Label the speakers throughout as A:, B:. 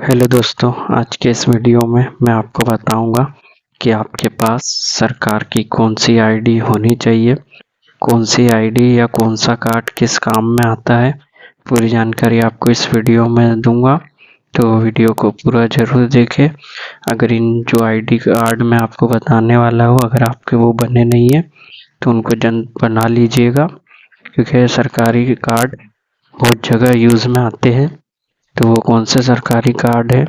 A: Hello दोस्तों, आज के इस वीडियो में मैं आपको बताऊंगा कि आपके पास सरकार की कौन सी आईडी होनी चाहिए, कौन सी आईडी या कौन सा कार्ड किस काम में आता है। पूरी जानकारी आपको इस वीडियो में दूंगा, तो वीडियो को पूरा ज़रूर देखें। अगर इन जो आईडी कार्ड मैं आपको बताने वाला हूँ अगर आपके वो बने नहीं है तो उनको बना लीजिएगा, क्योंकि सरकारी कार्ड बहुत जगह यूज़ में आते हैं। तो वो कौन से सरकारी कार्ड है,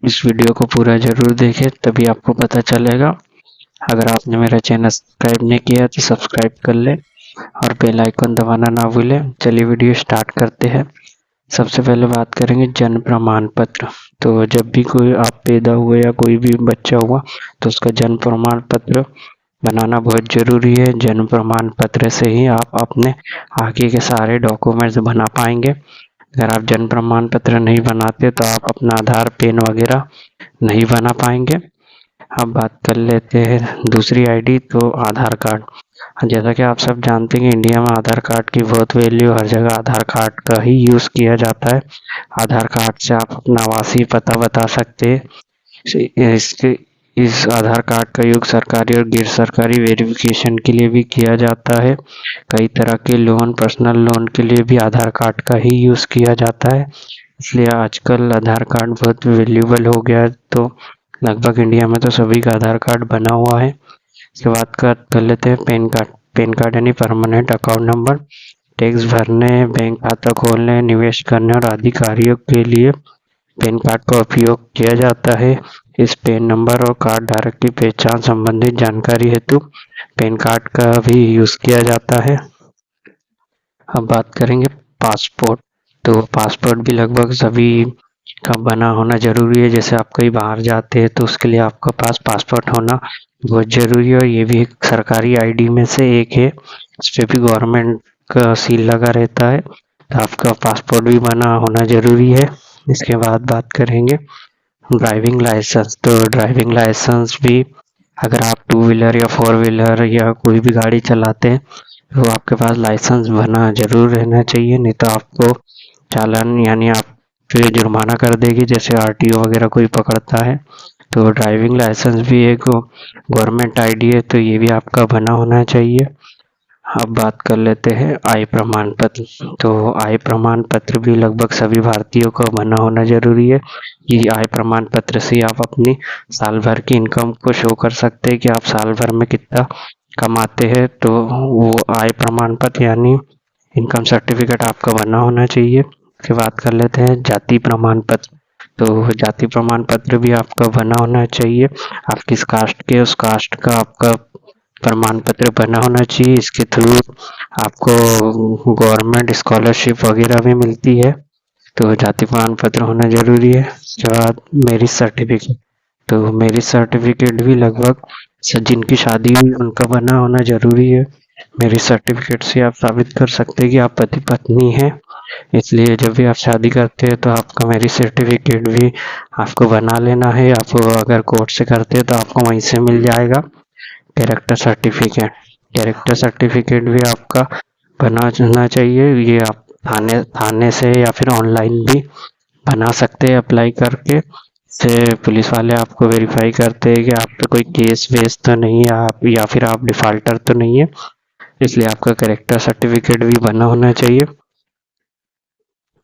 A: इस वीडियो को पूरा ज़रूर देखें, तभी आपको पता चलेगा। अगर आपने मेरा चैनल सब्सक्राइब नहीं किया तो सब्सक्राइब कर लें और बेल आइकन दबाना ना भूलें। चलिए वीडियो स्टार्ट करते हैं। सबसे पहले बात करेंगे जन्म प्रमाण पत्र। तो जब भी कोई आप पैदा हुए या कोई भी बच्चा हुआ तो उसका जन्म प्रमाण पत्र बनाना बहुत ज़रूरी है। जन्म प्रमाण पत्र से ही आप अपने आगे के सारे डॉक्यूमेंट्स बना पाएंगे। अगर आप जन्म प्रमाण पत्र नहीं बनाते तो आप अपना आधार, पैन वगैरह नहीं बना पाएंगे। अब बात कर लेते हैं दूसरी आईडी, तो आधार कार्ड। जैसा कि आप सब जानते हैं कि इंडिया में आधार कार्ड की बहुत वैल्यू, हर जगह आधार कार्ड का ही यूज़ किया जाता है। आधार कार्ड से आप अपना आवासीय पता बता सकते हैं। इसके इस आधार कार्ड का यूज़ सरकारी और गैर सरकारी वेरिफिकेशन के लिए भी किया जाता है। कई तरह के लोन, पर्सनल लोन के लिए भी आधार कार्ड का ही यूज़ किया जाता है। इसलिए आजकल आधार कार्ड बहुत वैल्यूबल हो गया है। तो लगभग इंडिया में तो सभी का आधार कार्ड बना हुआ है। इसके बाद कर लेते हैं पैन कार्ड। पैन कार्ड यानी परमानेंट अकाउंट नंबर। टैक्स भरने, बैंक खाता खोलने, निवेश करने और आदि कार्यों के लिए पैन कार्ड का उपयोग किया जाता है। इस पैन नंबर और कार्ड धारक की पहचान संबंधित जानकारी हेतु पैन कार्ड का भी यूज़ किया जाता है। अब बात करेंगे पासपोर्ट। तो पासपोर्ट भी लगभग सभी का बना होना ज़रूरी है। जैसे आप कहीं बाहर जाते हैं तो उसके लिए आपका पास पासपोर्ट होना बहुत ज़रूरी है, और ये भी एक सरकारी आईडी में से एक है। इस पर भी गवर्नमेंट का सील लगा रहता है, तो आपका पासपोर्ट भी बना होना ज़रूरी है। इसके बाद बात करेंगे ड्राइविंग लाइसेंस। तो ड्राइविंग लाइसेंस भी, अगर आप टू व्हीलर या फोर व्हीलर या कोई भी गाड़ी चलाते हैं तो आपके पास लाइसेंस बना जरूर रहना चाहिए, नहीं तो आपको चालान यानी आप फिर जुर्माना कर देगी, जैसे आरटीओ वगैरह कोई पकड़ता है। तो ड्राइविंग लाइसेंस भी एक गवर्नमेंट आईडी है, तो ये भी आपका बना होना चाहिए। अब बात कर लेते हैं आय प्रमाण पत्र। तो आय प्रमाण पत्र भी लगभग सभी भारतीयों का बना होना जरूरी है। कि आय प्रमाण पत्र से आप अपनी साल भर की इनकम को शो कर सकते हैं कि आप साल भर में कितना कमाते हैं। तो वो आय प्रमाण पत्र यानी इनकम सर्टिफिकेट आपका बना होना चाहिए। फिर बात कर लेते हैं जाति प्रमाण पत्र। तो जाति प्रमाण पत्र भी आपका बना होना चाहिए। आप किस कास्ट के, उस कास्ट का आपका प्रमाण पत्र बना होना चाहिए। इसके थ्रू आपको गवर्नमेंट स्कॉलरशिप वगैरह भी मिलती है, तो जाति प्रमाण पत्र होना जरूरी है। उसके बाद मैरिज सर्टिफिकेट। तो मैरिज सर्टिफिकेट भी लगभग जिनकी शादी हुई उनका बना होना जरूरी है। मैरिज सर्टिफिकेट से आप साबित कर सकते हैं कि आप पति पत्नी हैं। इसलिए जब भी आप शादी करते हैं तो आपका मैरिज सर्टिफिकेट भी आपको बना लेना है। आप अगर कोर्ट से करते हैं तो आपको वहीं से मिल जाएगा। Character certificate. कैरेक्टर सर्टिफिकेट भी आपका बना होना चाहिए। ये आप थाने से या फिर ऑनलाइन भी बना सकते हैं अप्लाई करके। से पुलिस वाले आपको वेरीफाई करते हैं कि आप पे कोई केस वेस तो नहीं है, आप या फिर आप डिफाल्टर तो नहीं है। इसलिए आपका कैरेक्टर सर्टिफिकेट भी बना होना चाहिए।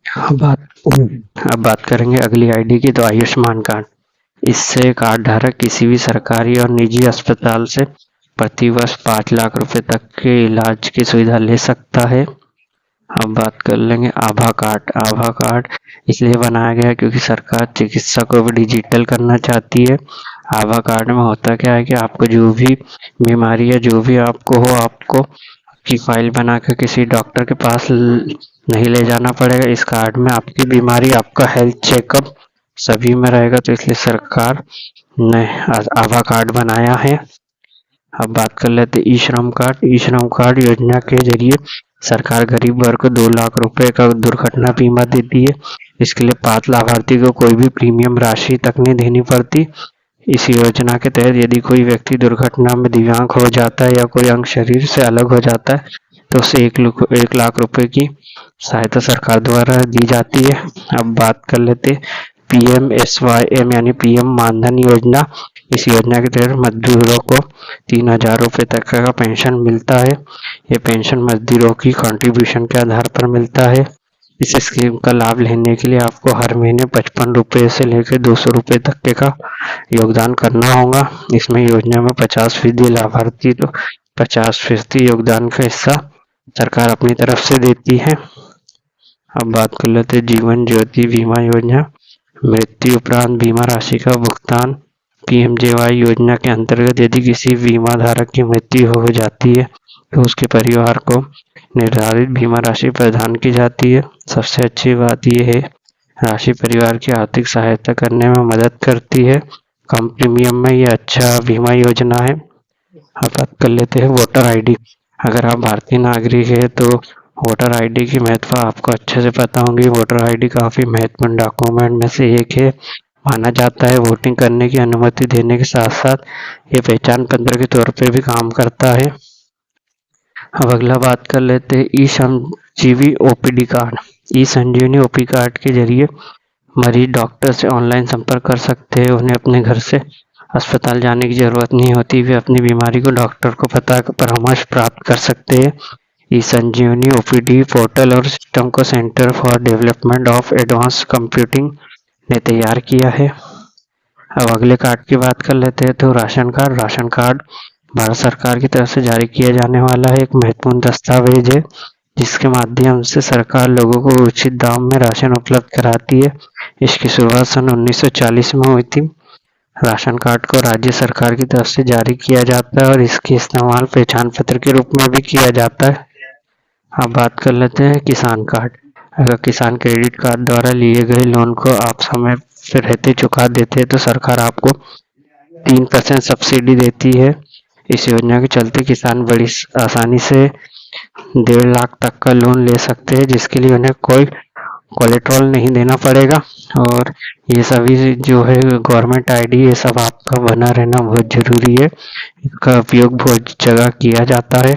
A: अब बात करेंगे अगली आईडी की, तो आयुष्मान कार्ड। इससे कार्ड धारक किसी भी सरकारी और निजी अस्पताल से प्रति वर्ष 5 लाख रुपए तक के इलाज की सुविधा ले सकता है। अब बात कर लेंगे आभा कार्ड। आभा कार्ड इसलिए बनाया गया है क्योंकि सरकार चिकित्सा को भी डिजिटल करना चाहती है। आभा कार्ड में होता क्या है कि आपको जो भी बीमारी है, जो भी आपको हो, आपको की फाइल बनाकर किसी डॉक्टर के पास नहीं ले जाना पड़ेगा। इस कार्ड में आपकी बीमारी, आपका हेल्थ चेकअप सभी में रहेगा। तो इसलिए सरकार ने आभा कार्ड बनाया है। अब बात कर लेते ई श्रम कार्ड। ई श्रम कार्ड योजना के जरिए सरकार गरीब वर्ग को 2 लाख रुपए का दुर्घटना बीमा देती है। इसके लिए 5 लाभार्थी को कोई भी प्रीमियम राशि तक नहीं देनी पड़ती। इस योजना के तहत यदि कोई व्यक्ति दुर्घटना में दिव्यांग हो जाता है या कोई अंग शरीर से अलग हो जाता है तो उसे 1 लाख रुपए की सहायता सरकार द्वारा दी जाती है। अब बात कर लेते PMSYM यानी PM मानधन योजना। इस योजना के तहत मजदूरों को 3000 रुपये तक का पेंशन मिलता है। ये पेंशन मजदूरों की कंट्रीब्यूशन के आधार पर मिलता है। इस स्कीम का लाभ लेने के लिए आपको हर महीने 55 रुपये से लेकर 200 रुपये तक का योगदान करना होगा। इसमें योजना में 50% लाभार्थी तो 50% योगदान का हिस्सा सरकार अपनी तरफ से देती है। अब बात कर लेते हैं जीवन ज्योति बीमा योजना। मृत्यु उपरांत बीमा राशि का भुगतान। PMJY योजना के अंतर्गत यदि किसी बीमा धारक की मृत्यु हो जाती है तो उसके परिवार को निर्धारित बीमा राशि प्रदान की जाती है। सबसे अच्छी बात यह है राशि परिवार की आर्थिक सहायता करने में मदद करती है। कम प्रीमियम में यह अच्छा बीमा योजना है। अब बात कर लेते हैं वोटर ID। अगर आप भारतीय नागरिक है तो वोटर ID की महत्व आपको अच्छे से पता होगी। वोटर ID काफी महत्वपूर्ण डॉक्यूमेंट में से एक है। माना जाता है वोटिंग करने की अनुमति देने के साथ साथ ये पहचान पत्र के तौर पे भी काम करता है। अब अगला बात कर लेते हैं ई-संजीवनी OPD कार्ड। ई-संजीवनी OPD कार्ड के जरिए मरीज डॉक्टर से ऑनलाइन संपर्क कर सकते हैं। उन्हें अपने घर से अस्पताल जाने की जरूरत नहीं होती। वे अपनी बीमारी को डॉक्टर को पता परामर्श प्राप्त कर सकते हैं। ई-संजीवनी OPD पोर्टल और सिस्टम को centre for development of advance computing ने तैयार किया है। अब अगले कार्ड की बात कर लेते हैं तो ration card. Ration card Bharat सरकार की तरफ से जारी किया जाने वाला है एक महत्वपूर्ण दस्तावेज है जिसके माध्यम से सरकार लोगों को उचित दाम में राशन उपलब्ध कराती है। इसकी शुरुआत सन 1940 में हुई थी। राशन कार्ड को राज्य सरकार की तरफ से जारी किया जाता है और इसके इस्तेमाल पहचान पत्र के रूप में भी किया जाता है। अब बात कर लेते हैं किसान कार्ड। अगर किसान क्रेडिट कार्ड द्वारा लिए गए लोन को आप समय पर रहते चुका देते हैं तो सरकार आपको 3% सब्सिडी देती है। इस योजना के चलते किसान बड़ी आसानी से 1.5 लाख तक का लोन ले सकते हैं जिसके लिए उन्हें कोई कोलेट्रल नहीं देना पड़ेगा। और ये सभी जो है गवर्नमेंट ID ये सब आपका बना रहना बहुत जरूरी है। इसका उपयोग बहुत जगह किया जाता है।